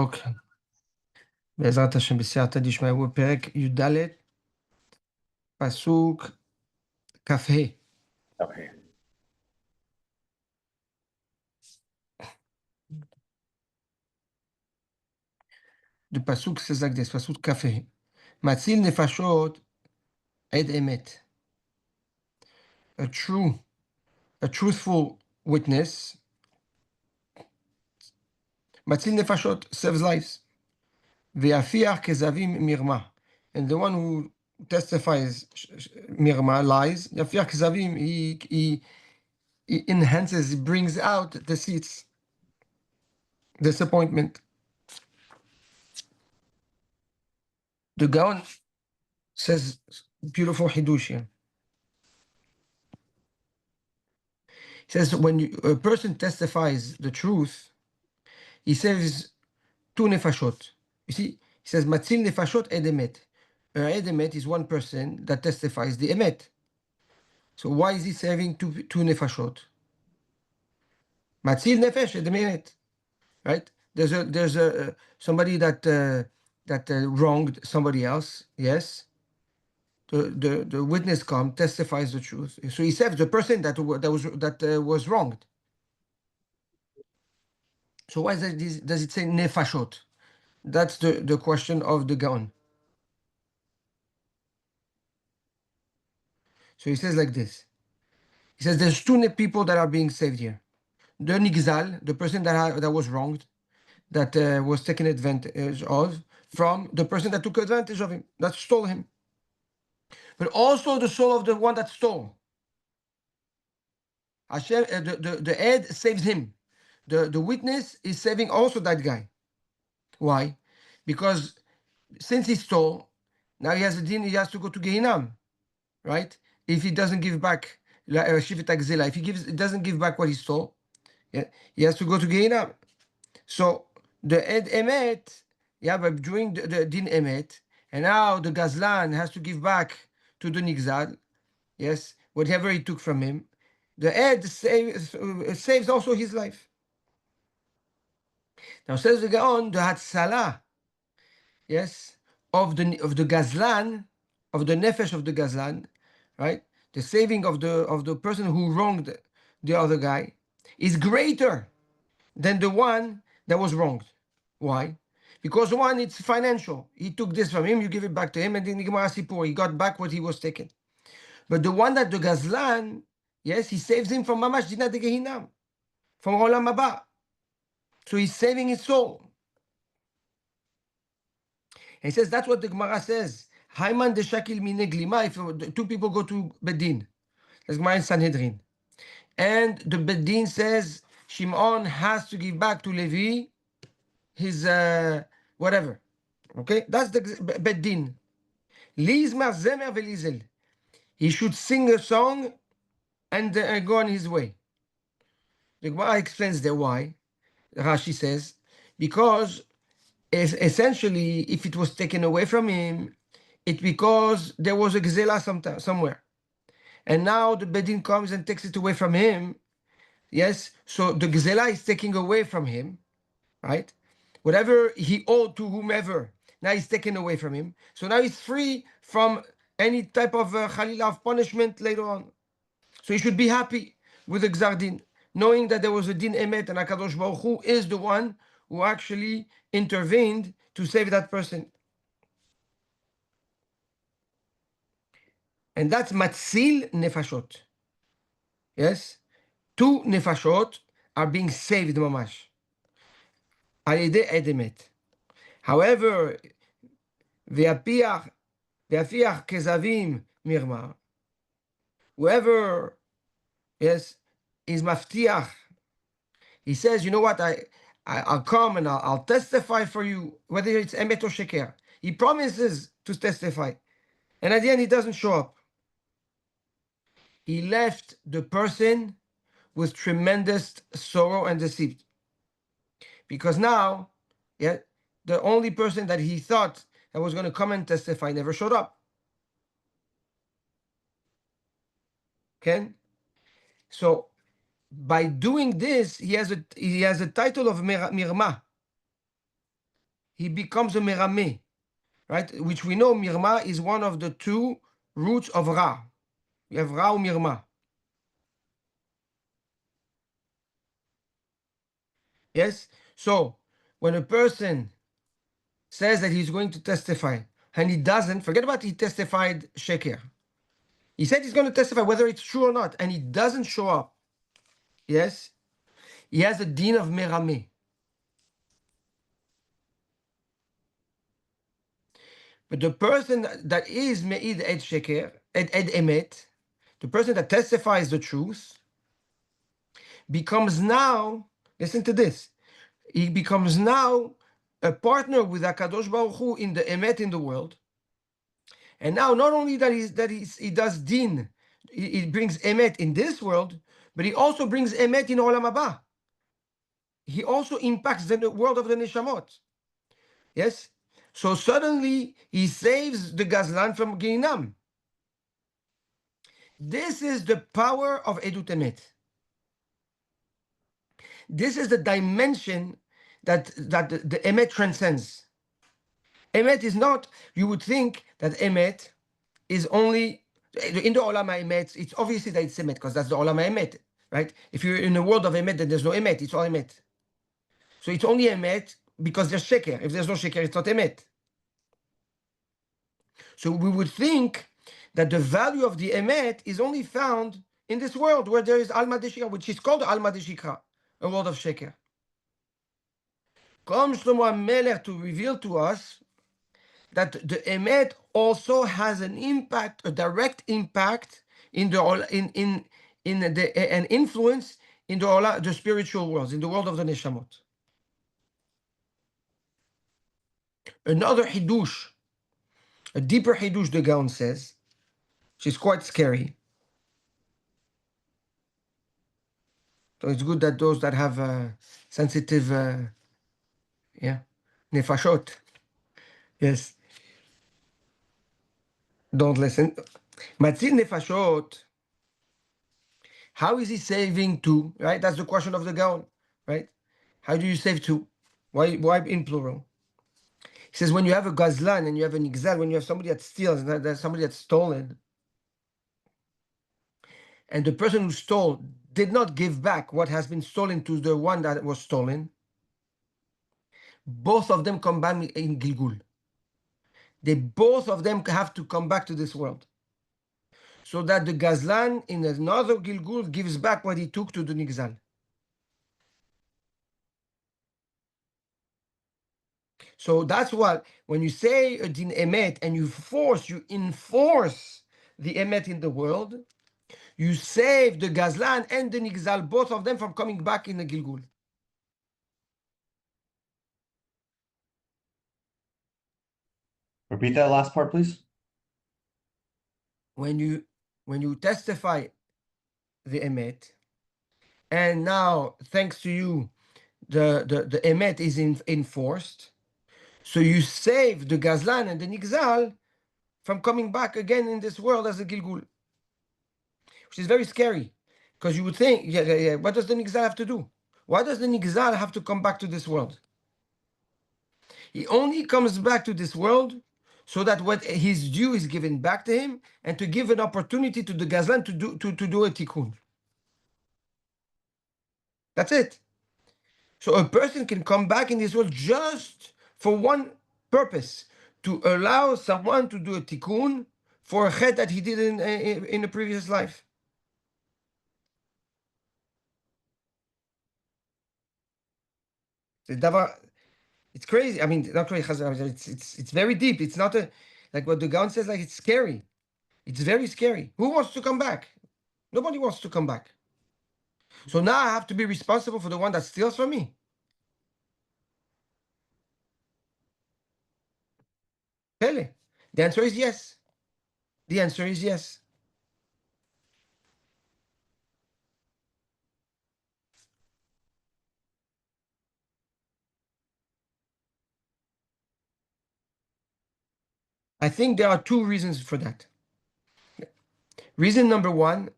אוקיי. בעזרת השם בסייעתא דשמיא, בפרק י"ד, פסוק כ"ה. Okay. Le pasuk says like this, pasuk כ"ה. מציל נפשות עד אמת. A truthful witness. מציל נפשות saves lives. ויפיח כזבים מרמה. And the one who testifies מרמה, lies, יפיח כזבים, he enhances, he brings out deceits, disappointment. The Gaon says beautiful hidush here. He says when a person testifies the truth, he saves two nefashot. You see, he says matzil nefashot ed emet. Ed emet is one person that testifies the emet. So why is he saving two nefashot? Matzil nefesh ed emet, right? There's a somebody that wronged somebody else. Yes. The witness comes, testifies the truth. So he saves the person that was wronged. So why does it say nefashot? That's the question of the Gaon. So he says like this. He says there's two people that are being saved here. The nigzal, the person that was wronged, that was taken advantage of, from the person that took advantage of him, that stole him. But also the soul of the one that stole. Hashem, the Ed saves him. The witness is saving also that guy. Why? Because since he stole, now he has a din, he has to go to Gehinnom, right? If he doesn't give back, if he doesn't give back what he stole, yeah, he has to go to Gehinnom. So the Ed Emet, yeah, but doing the din Emet, and now the Gazlan has to give back to the Nigzal, yes, whatever he took from him. The Ed saves also his life. Now says the Gaon, the Hatzalah, yes, of the Gazlan, of the Nefesh of the Gazlan, right? The saving of the person who wronged the other guy is greater than the one that was wronged. Why? Because one, it's financial. He took this from him, you give it back to him, and then he got back what he was taken. But the one that the Gazlan, yes, he saves him from Mamash Dinat de Gehinnom, from Olam Haba. So he's saving his soul. And he says that's what the Gemara says. Haiman de Shakil mine glima. If two people go to Bedin, that's Gemara in Sanhedrin, and the Bedin says Shimon has to give back to Levi his whatever. Okay, that's the Bedin. Lizmar zemer velizel. He should sing a song and go on his way. The Gemara explains there why. Rashi says because essentially, if it was taken away from him, it's because there was a gzela somewhere. And now the Bedin comes and takes it away from him. Yes, so the gzela is taking away from him, right? Whatever he owed to whomever, now he's taken away from him. So now he's free from any type of chalila of punishment later on. So he should be happy with the gzar din, knowing that there was a din emet and HaKadosh Baruch Hu is the one who actually intervened to save that person. And that's matzil nefashot. Yes? Two nefashot are being saved mamash. Al yedei edemet. However, ve'apiach kezavim mirma. Whoever, yes, is maftiach, he says, you know what, I'll come and I'll testify for you, whether it's emet or sheker. He promises to testify. And at the end, he doesn't show up. He left the person with tremendous sorrow and deceit. Because now, yeah, the only person that he thought that was going to come and testify never showed up. Okay? So by doing this, he has a title of mirma. he becomes a merameh, right? Which we know mirma is one of the two roots of ra. You have ra or mirma. Yes? So when a person says that he's going to testify and he doesn't, forget about he testified sheker. He said he's going to testify whether it's true or not, and he doesn't show up. Yes? He has a din of merameh. But the person that is me'id ed sheker, ed emet, the person that testifies the truth, becomes now, listen to this, he becomes now a partner with HaKadosh Baruch Hu in the emet in the world. And now not only he does din, he brings emet in this world, but he also brings emet in Olam Haba. He also impacts the world of the neshamot. Yes? So suddenly he saves the Gazlan from Gehinam. This is the power of Edut Emet. This is the dimension that the Emet transcends. Emet is not, you would think that Emet is only, in the Olam HaEmet, it's obviously that it's Emet, because that's the Olam HaEmet, right? If you're in a world of Emet, then there's no Emet, it's all Emet. So it's only Emet because there's Sheker. If there's no Sheker, it's not Emet. So we would think that the value of the Emet is only found in this world where there is Alma Deshikra, which is called Alma Deshikra, a world of Sheker. Come Shlomo HaMelech to reveal to us that the Emet also has an impact, a direct impact in the an influence in the spiritual worlds, in the world of the Neshamot. Another Hidush, a deeper Hidush, the Gaon says, which is quite scary. So it's good that those that have sensitive, nefashot, yes, don't listen. Matzil nefashot, how is he saving two, right? That's the question of the Gaon, right? How do you save two? Why in plural? He says when you have a gazlan and you have an igzal, when you have somebody that steals, there's somebody that's stolen, and the person who stole did not give back what has been stolen to the one that was stolen, both of them come back in Gilgul. They both of them have to come back to this world. So that the Gazlan in another Gilgul gives back what he took to the Nigzal. So that's what, when you say a din emet and you enforce the emet in the world, you save the Gazlan and the Nigzal, both of them from coming back in the Gilgul. Repeat that last part, please. When you testify the emet, and now thanks to you, the emet is enforced, so you save the Gazlan and the Nigzal from coming back again in this world as a Gilgul, which is very scary, because you would think, what does the Nigzal have to do? Why does the Nigzal have to come back to this world? He only comes back to this world so that what his due is given back to him, and to give an opportunity to the Gazlan to do a tikkun. That's it. So a person can come back in this world just for one purpose, to allow someone to do a tikkun for a chet that he did in a previous life. It's crazy. I mean, not crazy. It's very deep. It's not like what the Gaon says. Like, it's scary. It's very scary. Who wants to come back? Nobody wants to come back. So now I have to be responsible for the one that steals from me. Really? The answer is yes. The answer is yes. I think there are two reasons for that. Reason number one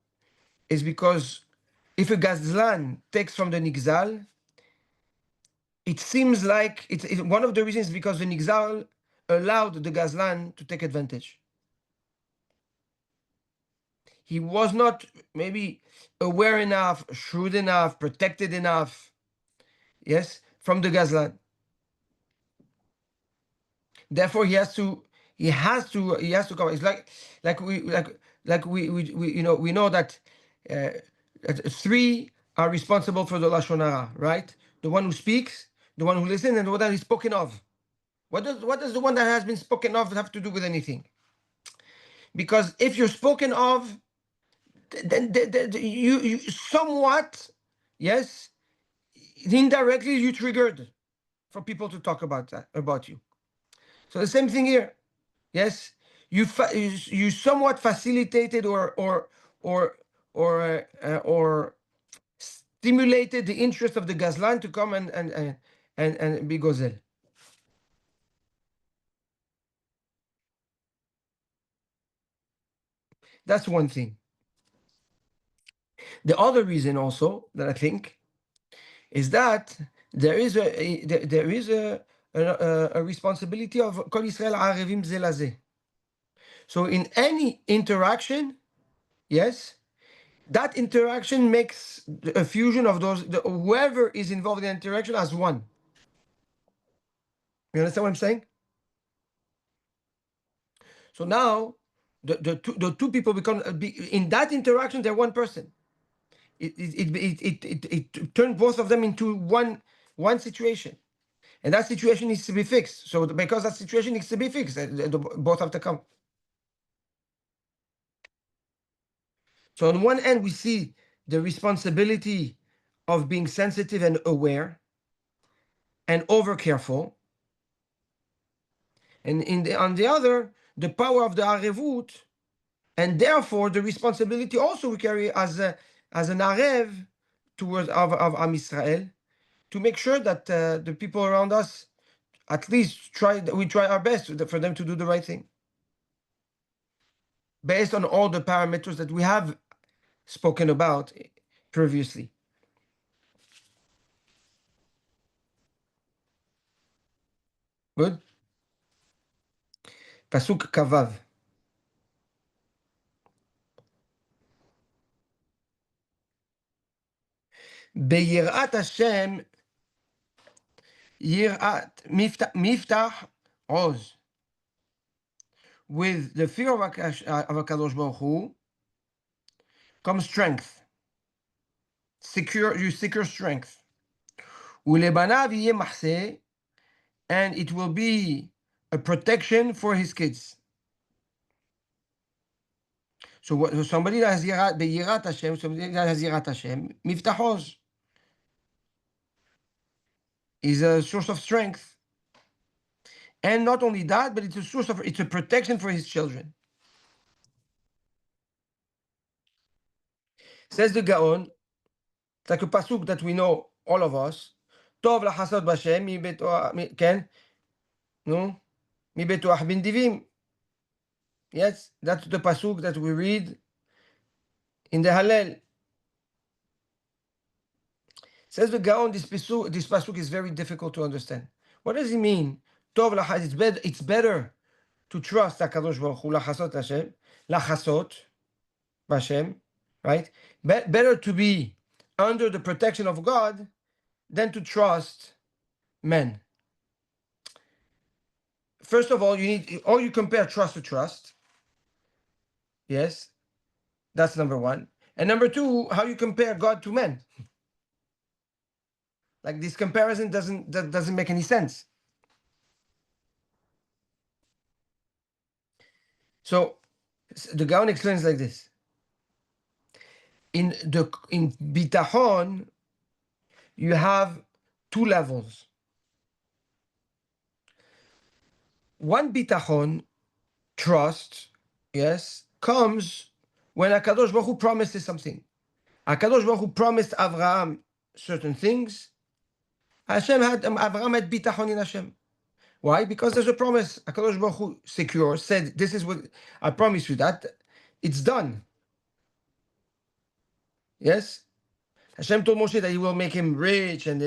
is because if a Gazlan takes from the Nigzal, it seems like one of the reasons because the Nigzal allowed the Gazlan to take advantage. He was not maybe aware enough, shrewd enough, protected enough, yes, from the Gazlan. Therefore, he has to come. It's like we we know that three are responsible for the lashon hara, right? The one who speaks, the one who listens, and the one that is spoken of. What does the one that has been spoken of have to do with anything? Because if you're spoken of, then you somewhat, yes, indirectly you triggered for people to talk about you. So the same thing here. Yes, you somewhat facilitated or stimulated the interest of the Gazlan to come and be gozel. That's one thing. The other reason also that I think is that there is a responsibility of Kol Yisrael Arevim Ze Lazeh. So in any interaction, yes, that interaction makes a fusion of whoever is involved in the interaction as one. You understand what I'm saying? So now the two people become in that interaction they're one person. It turned both of them into one situation, and that situation needs to be fixed. So because that situation needs to be fixed, both have to come. So on one end we see the responsibility of being sensitive and aware and over careful, and on the other the power of the arevut, and therefore the responsibility also we carry as an arev towards of Am Israel, to make sure that the people around us at least we try our best for them to do the right thing based on all the parameters that we have spoken about previously. Good. Pasuk Kavav. Beyirat Hashem yirat miftach oz. With the fear of HaKadosh Baruch Hu comes strength. You secure strength. Ulebanav yeh mahseh, and it will be a protection for his kids. So somebody that has Yirat Hashem, somebody that has Yirat Hashem, Miftahoz is a source of strength. And not only that, but it's a protection for his children. Says the Gaon, it's like a pasuk that we know, all of us. Tov lachasod b'Hashem, ken, no, mi betoach bin divim. Yes, that's the pasuk that we read in the Hallel. Says the Gaon, this pasuk is very difficult to understand. What does it mean? Tov lachasod, it's better to trust HaKadosh Baruch Hu, lachasot Hashem, lachasot Hashem, right? Better to be under the protection of God than to trust men. First of all, you compare trust to trust. Yes, that's number one. And number two, how you compare God to men. Like this comparison doesn't make any sense. So the Gaon explains like this. In bitachon, you have two levels. One bitachon, trust, yes, comes when HaKadosh Baruch Hu promises something. HaKadosh Baruch Hu promised Avraham certain things. Avraham had bitachon in Hashem. Why? Because there's a promise. HaKadosh Baruch Hu said, this is what I promise you, that it's done. Yes? Hashem told Moshe that he will make him rich, and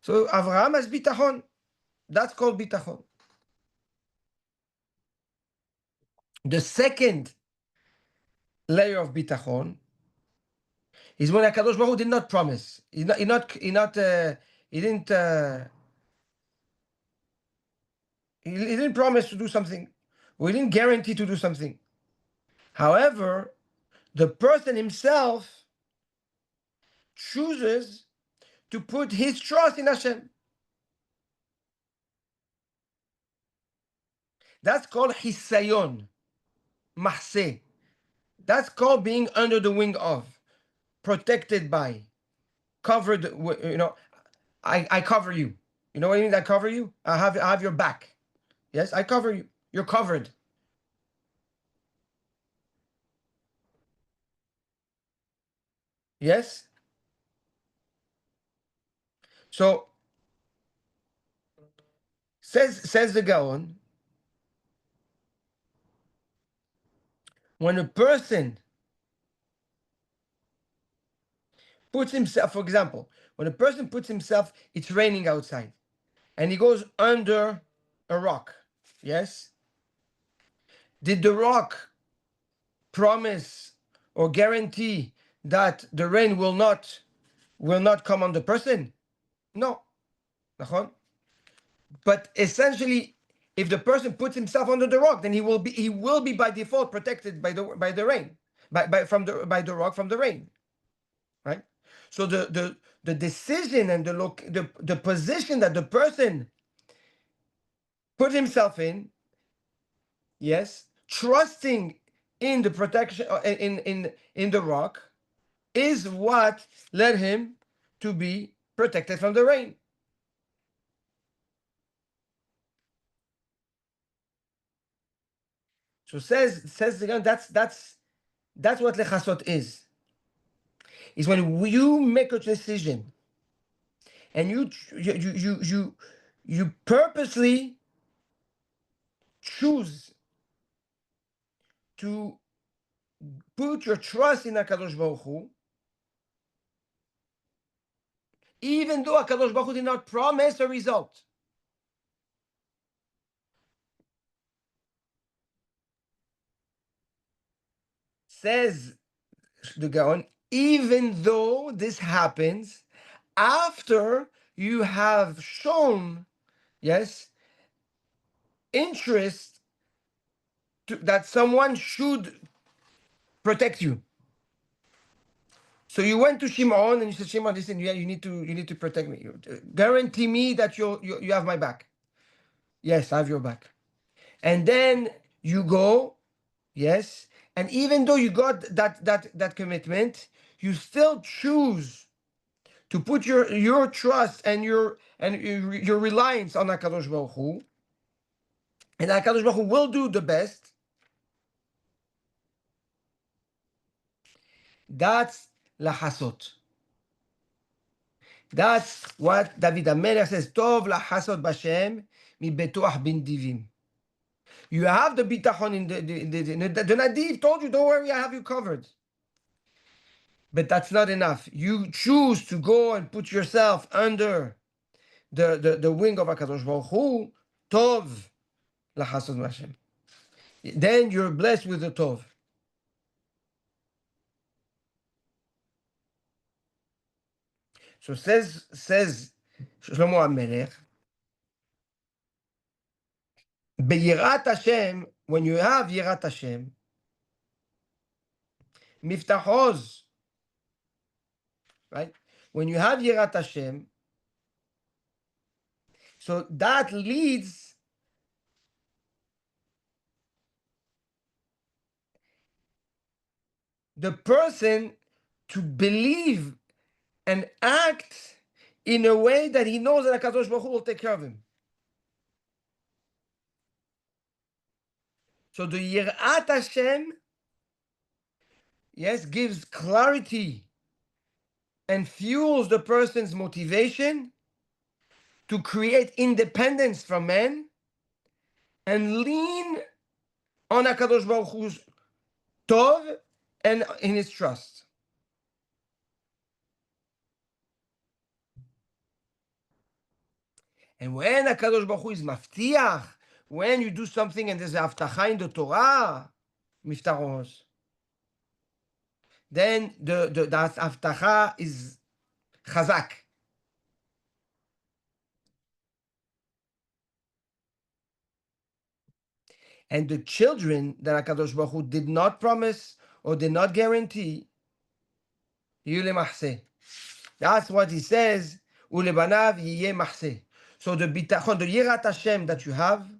So Avraham has bitachon. That's called bitachon. The second layer of bitachon is when Hakadosh Baruch Hu did not promise. He didn't. He didn't promise to do something. We didn't guarantee to do something. However, the person himself chooses to put his trust in Hashem. That's called hisayon, mahseh. That's called being under the wing of, protected by, covered. I cover you. You know what I mean? I cover you. I have your back. Yes, I cover you. You're covered. Yes. So says the Gaon, when a person puts himself, for example, when a person puts himself, it's raining outside, and he goes under a rock. Yes. Did the rock promise or guarantee that the rain will not come on the person? No. But essentially, if the person puts himself under the rock, then he will be by default protected by the rain, by the rock from the rain, right? So the decision and the position that the person put himself in, yes, trusting in the protection in the rock, is what led him to be protected from the rain. So says again, that's what lechasot is. Is when you make a decision and you purposely choose to put your trust in Hakadosh Baruch Hu, even though Hakadosh Baruch Hu did not promise a result. Says the Gaon, even though this happens after you have shown, yes, interest that someone should protect you. So you went to Shimon and you said, Shimon, listen, you need to protect me. Guarantee me that you have my back. Yes, I have your back. And then you go, yes, and even though you got that commitment, you still choose to put your trust and your reliance on Hakadosh Baruch Hu, and Hakadosh Baruch Hu will do the best. That's lahasot. That's what David HaMelech says, Tov lahasot b'Hashem mi betuach bin divim. You have the bitachon in the Nadiv told you, don't worry, I have you covered. But that's not enough. You choose to go and put yourself under the wing of HaKadosh Baruch Hu, Tov lahasot b'Hashem. Then you're blessed with the Tov. So says Shlomo HaMelech, Beyirat Hashem, when you have Yirat Hashem, Miftachoz, right? When you have Yirat Hashem, so that leads the person to believe and act in a way that he knows that HaKadosh Baruch Hu will take care of him. So the Yirat Hashem, yes, gives clarity and fuels the person's motivation to create independence from men and lean on HaKadosh Baruch Hu's Tov and in his trust. And when HaKadosh Baruch Hu is maftiach, when you do something and there's a haftacha in the Torah, miftaros, then the haftacha is chazak. And the children that HaKadosh Baruch Hu did not promise or did not guarantee, yule mahseh. That's what he says, ulebanav yiyeh mahseh. So the bitachon, the yirat Hashem that you have,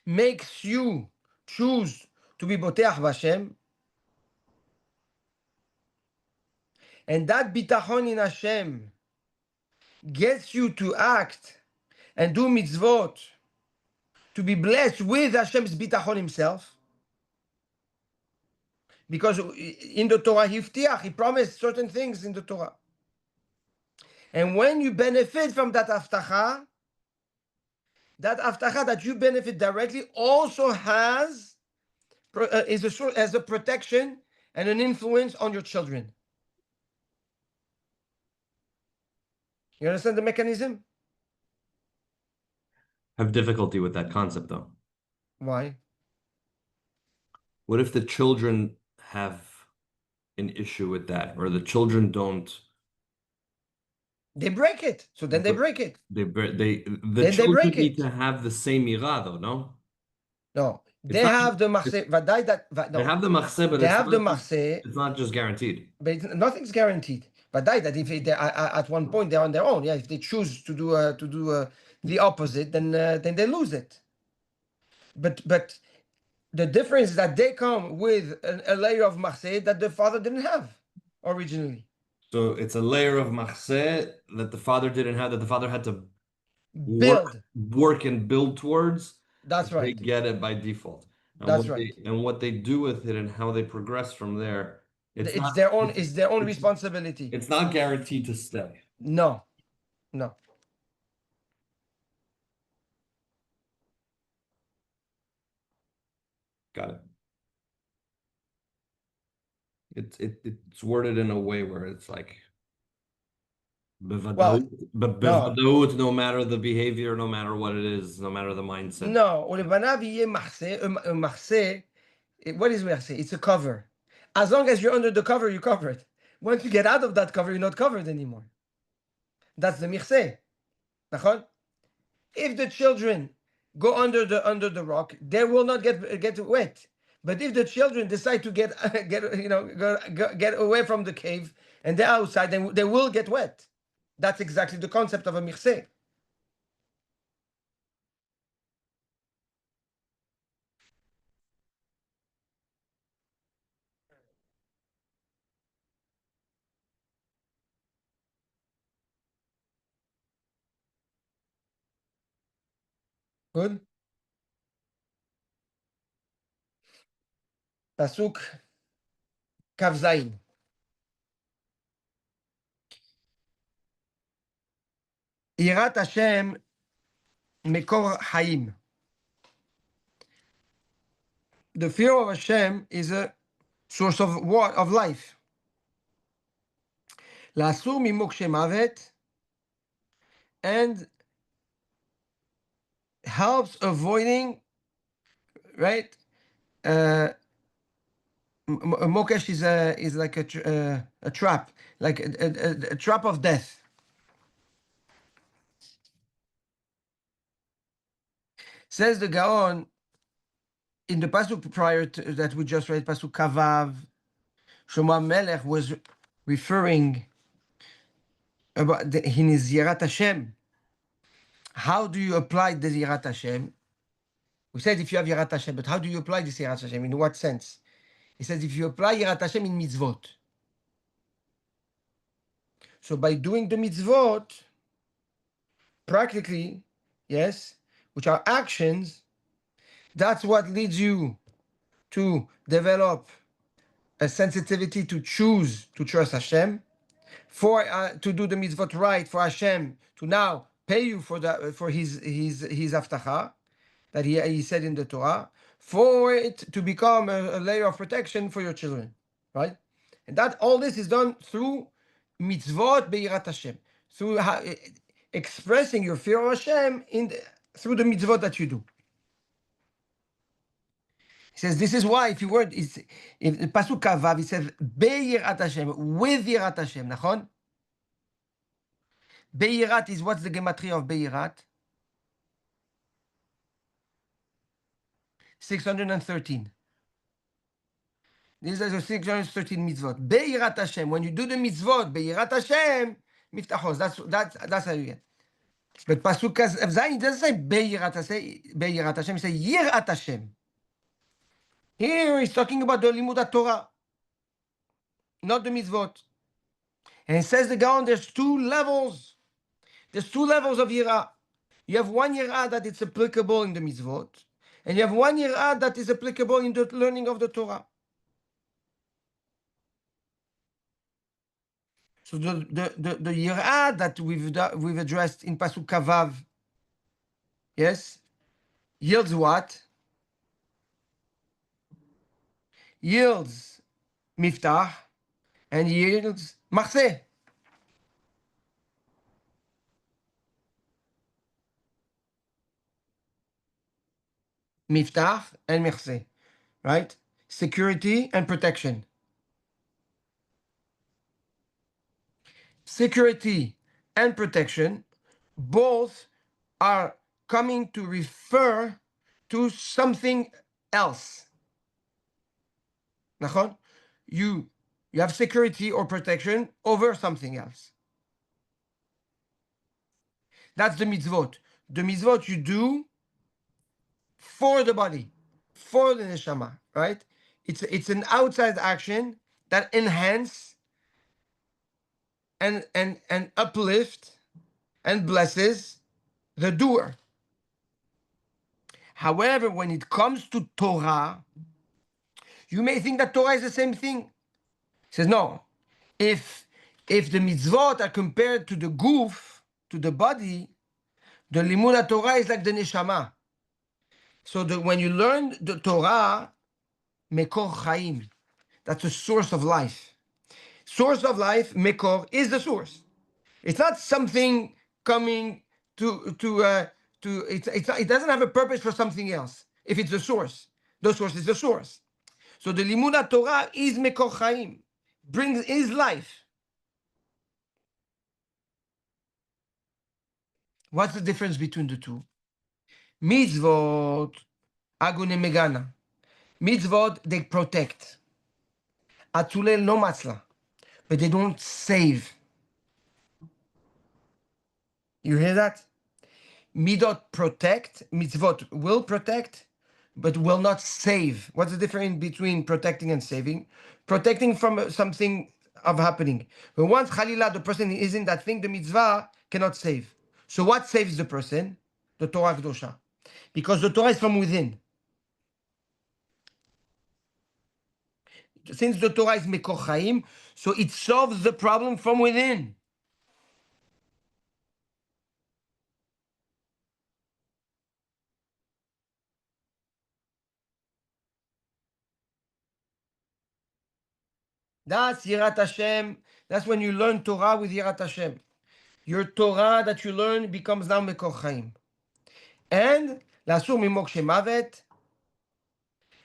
makes you choose to be boteach b'Hashem, and that bitachon in Hashem gets you to act and do mitzvot, to be blessed with Hashem's bitachon himself. Because in the Torah, he promised certain things in the Torah. And when you benefit from that haftacha that you benefit directly also has as a protection and an influence on your children. You understand the mechanism? I have difficulty with that concept, though. Why? What if the children have an issue with that, or the children don't? They break it. So then they break it. The children need to have the same ira, though, no? No. They have the machseh. They have the machseh, but they have the machseh. It's not just guaranteed. But nothing's guaranteed. But that if they at one point they're on their own, yeah. If they choose to do the opposite, then they lose it. But the difference is that they come with a layer of machseh that the father didn't have originally. So it's a layer of machseh that the father didn't have, that the father had to work and build towards. That's right. They get it by default. And That's right. And what they do with it and how they progress from there, it's their own responsibility. It's not guaranteed to stay. No. Got it. It's worded in a way where it's like, no matter the behavior, no matter what it is, no matter the mindset. No, what is machseh? It's a cover. As long as you're under the cover, you're covered. Once you get out of that cover, you're not covered anymore. That's the machseh. If the children go under the rock, they will not get wet. But if the children decide to get away from the cave and they're outside, then they will get wet. That's exactly the concept of a machseh. Good. Pasuk Kav Zayin. Yirat Hashem Mekor Hayim. The fear of Hashem is a source of life. L'asur mimokshe mavet, and helps avoiding, right? Mokesh is like a trap, like a trap of death. Says the Gaon in the pasuk prior to that we just read, pasuk Kavav, Shlomo Melech was referring about his Yirat Hashem. How do you apply the Yirat Hashem? We said if you have Yirat Hashem, but how do you apply this Yirat Hashem? In what sense? He says if you apply Yirat Hashem in mitzvot. So by doing the mitzvot, practically, yes, which are actions, that's what leads you to develop a sensitivity to choose to trust Hashem, to do the mitzvot right, for Hashem to now pay you for his haftacha that he said in the Torah, for it to become a layer of protection for your children, right? And that all this is done through mitzvot be'irat Hashem. expressing your fear of Hashem through the mitzvot that you do. He says, this is why, if the Pasuk Kavav, it says, Be'yirat Hashem, with Yirat Hashem, nachon? Be'yirat is, what's the gematria of Be'yirat? 613. These are the 613 mitzvot. Be'yirat Hashem, when you do the mitzvot, Be'yirat Hashem, miftachos, that's how you get. But Pasuk Zayin doesn't say Be'yirat Hashem, it says Yirat Hashem. Here he's talking about the Limud Torah, not the mitzvot. And it says the Gaon, there's two levels. There's two levels of Yirah. You have one Yirah that is applicable in the mitzvot, and you have one Yirah that is applicable in the learning of the Torah. So the Yirah that we've addressed in Pasuk Kavav, yes, yields what? Yields Miftah and yields Machseh. Miftah and Machseh, right? Security and protection. Security and protection both are coming to refer to something else. Nachon? You have security or protection over something else. That's the mitzvot. The mitzvot you do for the body, for the neshama, right? It's an outside action that enhance and uplift and blesses the doer. However, when it comes to Torah, you may think that Torah is the same thing. He says, no. If the mitzvot are compared to the guf, to the body, the limud Torah is like the neshama. So when you learn the Torah, mekor chaim, that's a source of life. Source of life, mekor, is the source. It's not something coming it doesn't have a purpose for something else. If it's the source is the source. So the limud Torah is mekor chaim, is life. What's the difference between the two? Mitzvot, agune megana. Mitzvot, they protect. Atulel no matzla, but they don't save. You hear that? Midot protect, mitzvot will protect, but will not save. What's the difference between protecting and saving? Protecting from something of happening. But once Khalila, the person is in that thing, the mitzvah cannot save. So what saves the person? The Torah Kedosha. Because the Torah is from within. Since the Torah is Mekor Chaim, so it solves the problem from within. That's Yirat Hashem. That's when you learn Torah with Yirat Hashem. Your Torah that you learn becomes now Mekor Chaim. And Lasur Mimokshe Mavet.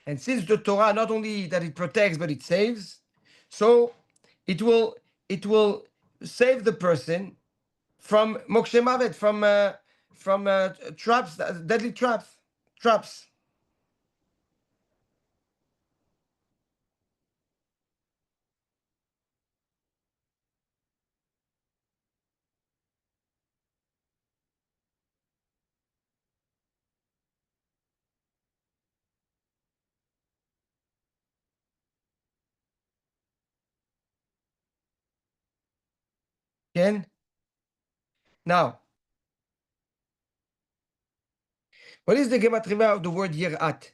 And since the Torah, not only that it protects, but it saves, so it will save the person from Mokshe Mavet, from traps, deadly traps. Again, now, what is the gematria of the word yirat?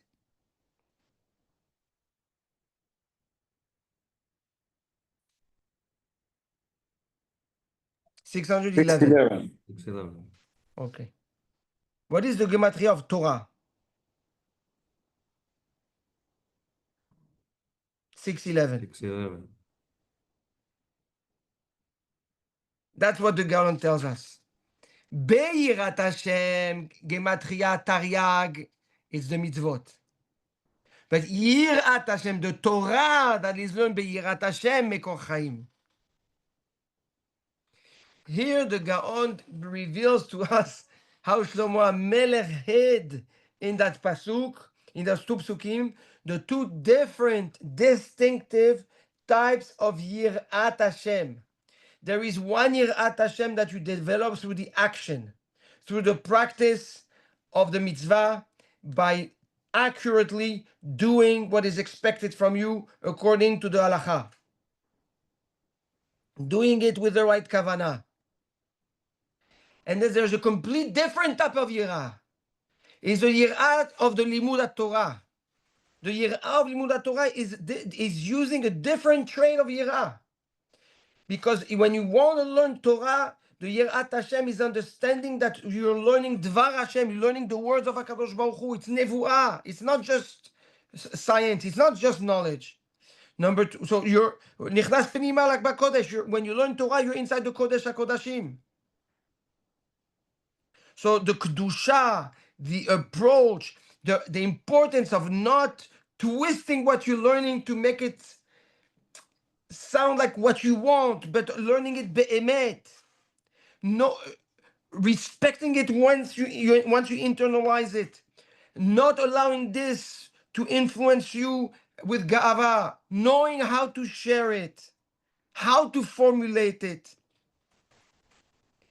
611. 611. Okay. What is the gematria of Torah? 611. 611. That's what the Gaon tells us. Be'irat Hashem, gematria Taryag, it's the mitzvot. But Yirat Hashem, the Torah that is learned Be'irat Hashem, Mekor Chaim. Here the Gaon reveals to us how Shlomo HaMelech had in that pasuk, in those two psukim, the two different, distinctive types of Yirat Hashem. There is one Yirat Hashem that you develop through the action, through the practice of the mitzvah, by accurately doing what is expected from you according to the halacha. Doing it with the right kavanah. And then there's a complete different type of yirah. It's the yirah of the limud Torah. The yirah of limud Torah is using a different trait of yirah. Because when you want to learn Torah, the yirat Hashem is understanding that you're learning Dvar Hashem, you're learning the words of HaKadosh Baruch Hu. It's nevuah. It's not just science. It's not just knowledge. Number two, so you're nichnas penima lak b'kodesh. When you learn Torah, you're inside the Kodesh HaKodashim. So the kedusha, the approach, the importance of not twisting what you're learning to make it sound like what you want, but learning it be'emet. No, respecting it once you internalize it. Not allowing this to influence you with ga'ava. Knowing how to share it, how to formulate it,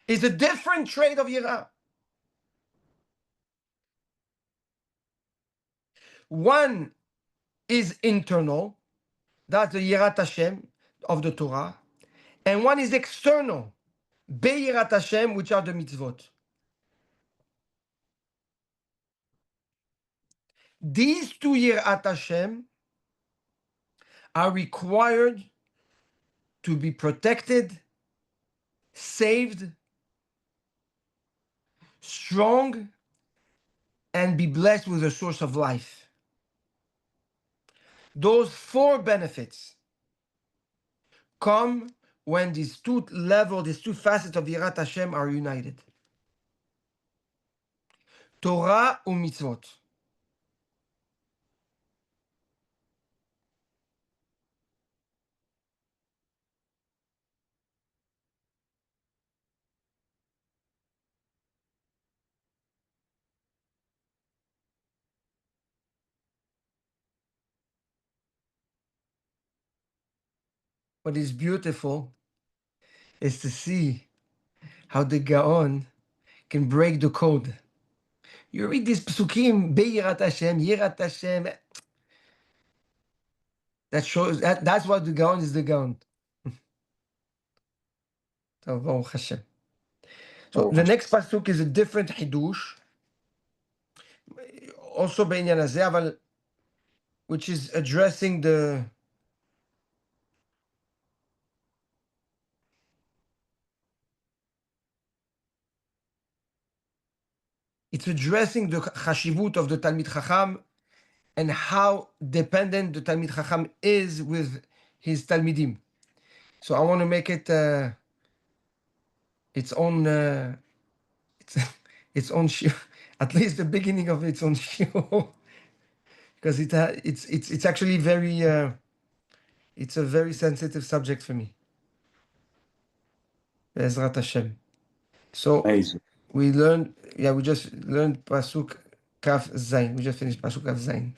is a different trait of yirah. One is internal, that's the Yirat Hashem of the Torah, and one is external, Be'yirat Hashem, which are the mitzvot. These two Yirat Hashem are required to be protected, saved, strong, and be blessed with a source of life. Those four benefits come when these two levels, these two facets of Yirat Hashem are united. Torah ou mitzvot. What is beautiful is to see how the Gaon can break the code. You read these psukim, Be'yirat Hashem, Yirat Hashem. That shows that's what the Gaon is the Gaon. So, Baruch Hashem. So the next pasuk is a different hidush, also בעניין הזה, אבל which is addressing the chashivut of the Talmid Chacham and how dependent the Talmid Chacham is with his Talmidim. So I want to make it its own its own shiur, at least the beginning of its own shiur, because it's actually very it's a very sensitive subject for me. Be'ezrat Hashem. So Amazing. we just learned pasuk Kaf Zayin. We just finished pasuk Kaf Zayin.